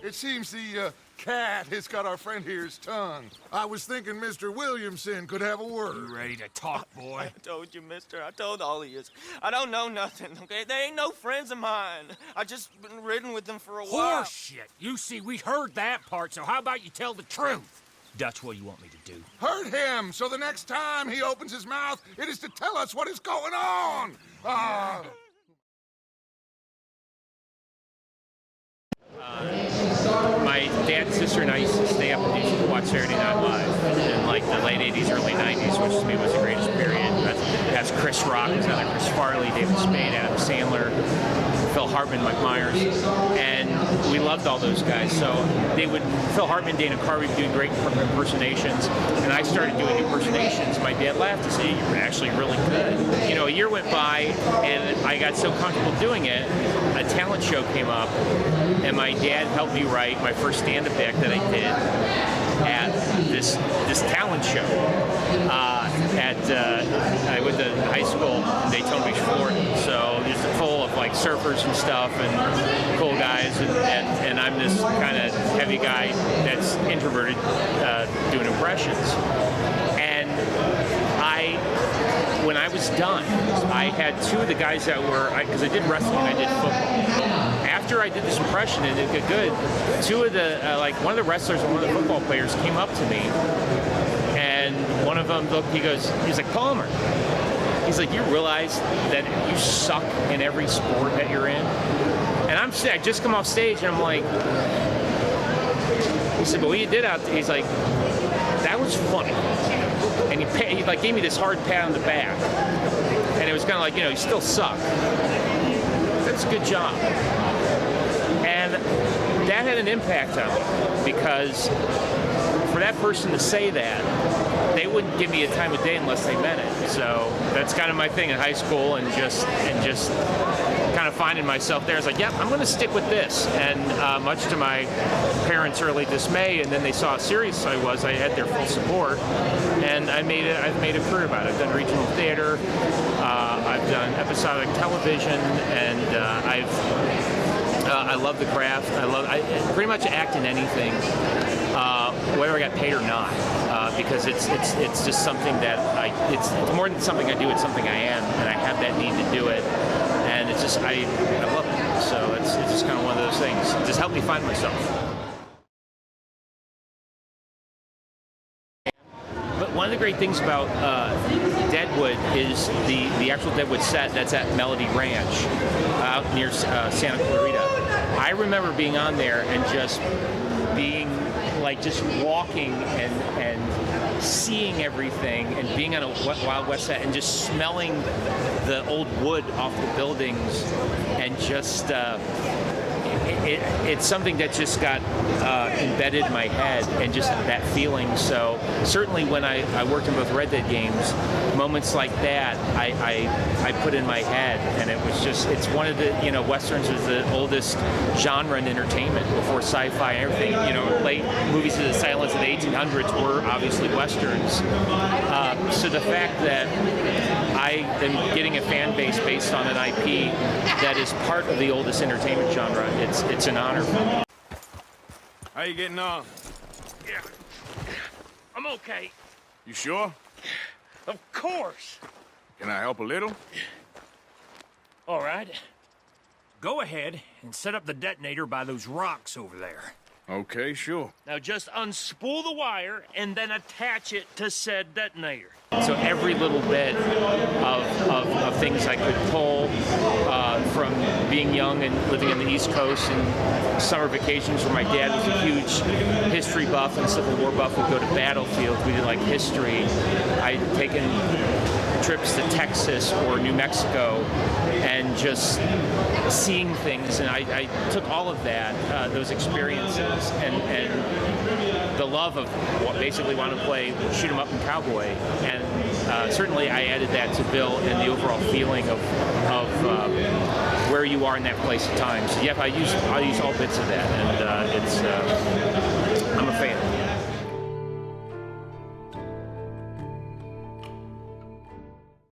It seems the cat has got our friend here's tongue. I was thinking Mr. Williamson could have a word. You ready to talk, boy? I told you, mister. I told all of you. I don't know nothing, okay? They ain't no friends of mine. I just been ridden with them for a while. Horseshit. You see, we heard that part, so how about you tell the truth? Dutch, what do you want me to do? Hurt him, so the next time he opens his mouth, it is to tell us what is going on. My dad, sister, and I used to stay up and watch Saturday Night Live in like the late 80s, early 90s, which to me was the greatest period. That's Chris Rock, was other Chris Farley, David Spade, Adam Sandler, Phil Hartman, Mike Myers, and we loved all those guys. So Phil Hartman, Dana Carvey doing great impersonations, and I started doing impersonations. My dad laughed and said, "You were actually really good." You know, a year went by, and I got so comfortable doing it, a talent show came up, and my dad helped me write my first stand-up act that I did at this talent show. I went to high school in Daytona Beach, Florida, so it's full of like surfers and stuff and cool guys, and I'm this kind of heavy guy that's introverted doing impressions. And when I was done, I had two of the guys that were, because I did wrestling and I did football. After I did this impression and it did good, two of the, one of the wrestlers and one of the football players came up to me, and one of them looked, he's like, "Palmer," he's like, "You realize that you suck in every sport that you're in?" And I just come off stage and I'm like, he said, "But what you did out there," he's like, "That was funny." And he like gave me this hard pat on the back. And it was kind of like, you still suck. That's a good job. And that had an impact on me, because for that person to say that, they wouldn't give me a time of day unless they meant it. So that's kind of my thing in high school, and just kind of finding myself there. I was like, "Yep, I'm going to stick with this." And much to my parents' early dismay, and then they saw how serious I was, I had their full support, and I've made a career about it. I've done regional theater, I've done episodic television, and I love the craft. I pretty much act in anything, whether I got paid or not, because it's just something that it's more than something I do. It's something I am, and I have that need to do it, and it's just I love it. So it's just kind of one of those things. It just helped me find myself. But one of the great things about Deadwood is the actual Deadwood set that's at Melody Ranch out near Santa Clarita. I remember being on there and just being like just walking and seeing everything, and being on a Wild West set and just smelling the old wood off the buildings, and just it's something that just got embedded in my head, and just that feeling. So certainly when I worked in both Red Dead games, moments like that I put in my head, and it was just, it's one of the, Westerns was the oldest genre in entertainment before sci-fi and everything. Late movies of the silence of the 1800s were obviously Westerns. So the fact that I am getting a fan base based on an IP that is part of the oldest entertainment genre, it's an honor for me. How you getting on? Yeah. I'm okay. You sure? Of course. Can I help a little? All right. Go ahead and set up the detonator by those rocks over there. Okay, sure. Now just unspool the wire and then attach it to said detonator. So every little bit of things I could pull from being young and living on the East Coast, and summer vacations where my dad was a huge history buff and Civil War buff, would go to battlefields. We did like history. I'd taken trips to Texas or New Mexico and just seeing things, and I took all of that, those experiences, and the love of basically wanting to play shoot 'em up and cowboy, and certainly I added that to Bill and the overall feeling of where you are in that place at times. So, yep, I use all bits of that, and